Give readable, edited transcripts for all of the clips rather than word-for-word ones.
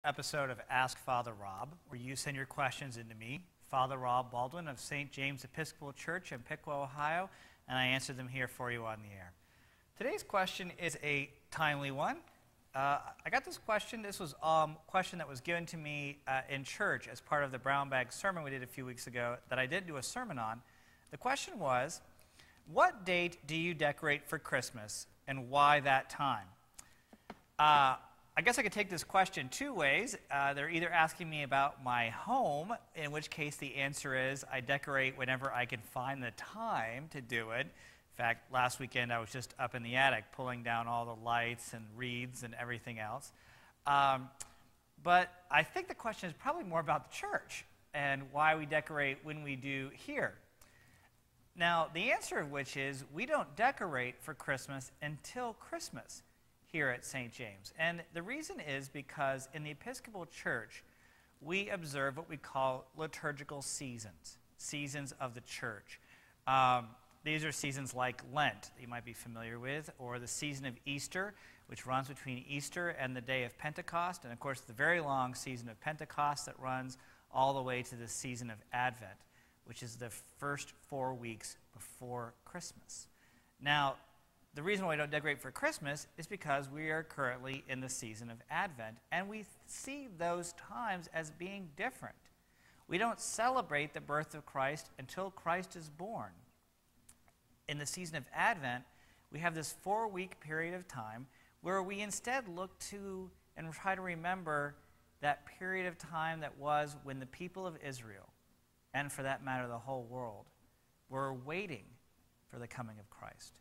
Episode of Ask Father Rob, where you send your questions into me, Father Rob Baldwin of St. James Episcopal Church in Piqua, Ohio, and I answer them here for you on the air. Today's question is a timely one. I got this question. This was a question that was given to me in church as part of the brown bag sermon we did a few weeks ago that I didn't do a sermon on. The question was, what date do you decorate for Christmas, and why that time? I guess I could take this question two ways. They're either asking me about my home, in which case the answer is I decorate whenever I can find the time to do it. In fact, last weekend I was just up in the attic pulling down all the lights and wreaths and everything else. But I think the question is probably more about the church and why we decorate when we do here. Now, the answer of which is we don't decorate for Christmas until Christmas here at St. James. And the reason is because in the Episcopal Church, we observe what we call liturgical seasons, seasons of the church. These are seasons like Lent that you might be familiar with, or the season of Easter, which runs between Easter and the day of Pentecost, and of course the very long season of Pentecost that runs all the way to the season of Advent, which is the first 4 weeks before Christmas. Now, the reason why we don't decorate for Christmas is because we are currently in the season of Advent, and we see those times as being different. We don't celebrate the birth of Christ until Christ is born. In the season of Advent, we have this 4-week period of time where we instead look to and try to remember that period of time that was when the people of Israel, and for that matter the whole world, were waiting for the coming of Christ,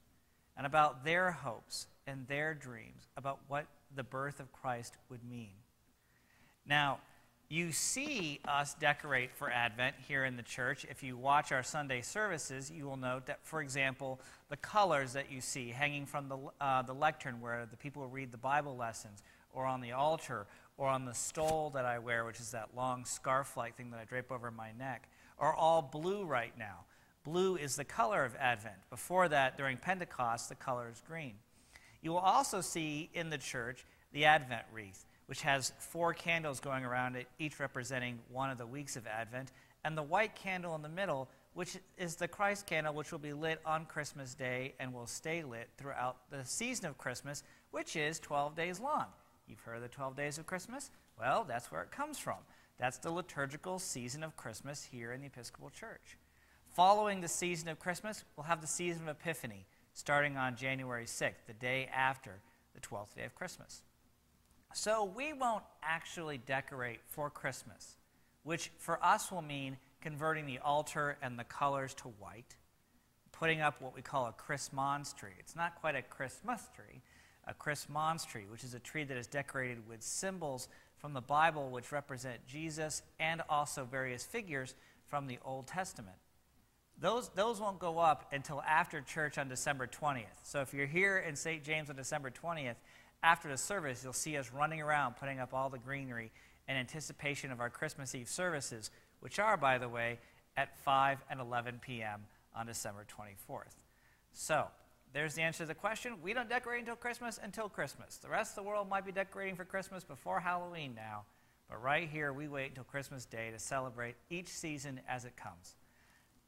and about their hopes and their dreams about what the birth of Christ would mean. Now, you see us decorate for Advent here in the church. If you watch our Sunday services, you will note that, for example, the colors that you see hanging from the lectern where the people will read the Bible lessons, or on the altar, or on the stole that I wear, which is that long scarf-like thing that I drape over my neck, are all blue right now. Blue is the color of Advent. Before that, during Pentecost, the color is green. You will also see in the church the Advent wreath, which has 4 candles going around it, each representing one of the weeks of Advent, and the white candle in the middle, which is the Christ candle, which will be lit on Christmas Day and will stay lit throughout the season of Christmas, which is 12 days long. You've heard of the 12 days of Christmas? Well, that's where it comes from. That's the liturgical season of Christmas here in the Episcopal Church. Following the season of Christmas, we'll have the season of Epiphany, starting on January 6th, the day after the 12th day of Christmas. So we won't actually decorate for Christmas, which for us will mean converting the altar and the colors to white, putting up what we call a Christmas tree. It's not quite a Christmas tree, a Christmas tree, which is a tree that is decorated with symbols from the Bible which represent Jesus and also various figures from the Old Testament. Those won't go up until after church on December 20th. So if you're here in St. James on December 20th, after the service, you'll see us running around putting up all the greenery in anticipation of our Christmas Eve services, which are, by the way, at 5 and 11 p.m. on December 24th. So there's the answer to the question. We don't decorate until Christmas. The rest of the world might be decorating for Christmas before Halloween now, but right here we wait until Christmas Day to celebrate each season as it comes.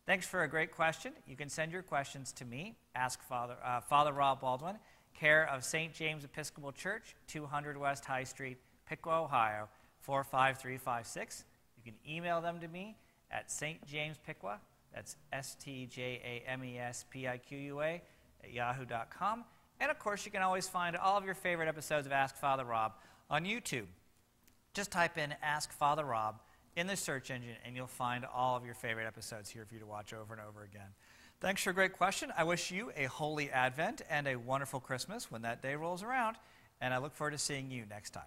Thanks for a great question. You can send your questions to me, Ask Father Rob Baldwin, care of St. James Episcopal Church, 200 West High Street, Piqua, Ohio, 45356. You can email them to me at stjamespiqua, that's stjamespiqua, at yahoo.com. And of course, you can always find all of your favorite episodes of Ask Father Rob on YouTube. Just type in Ask Father Rob in the search engine, and you'll find all of your favorite episodes here for you to watch over and over again. Thanks for a great question. I wish you a holy Advent and a wonderful Christmas when that day rolls around, and I look forward to seeing you next time.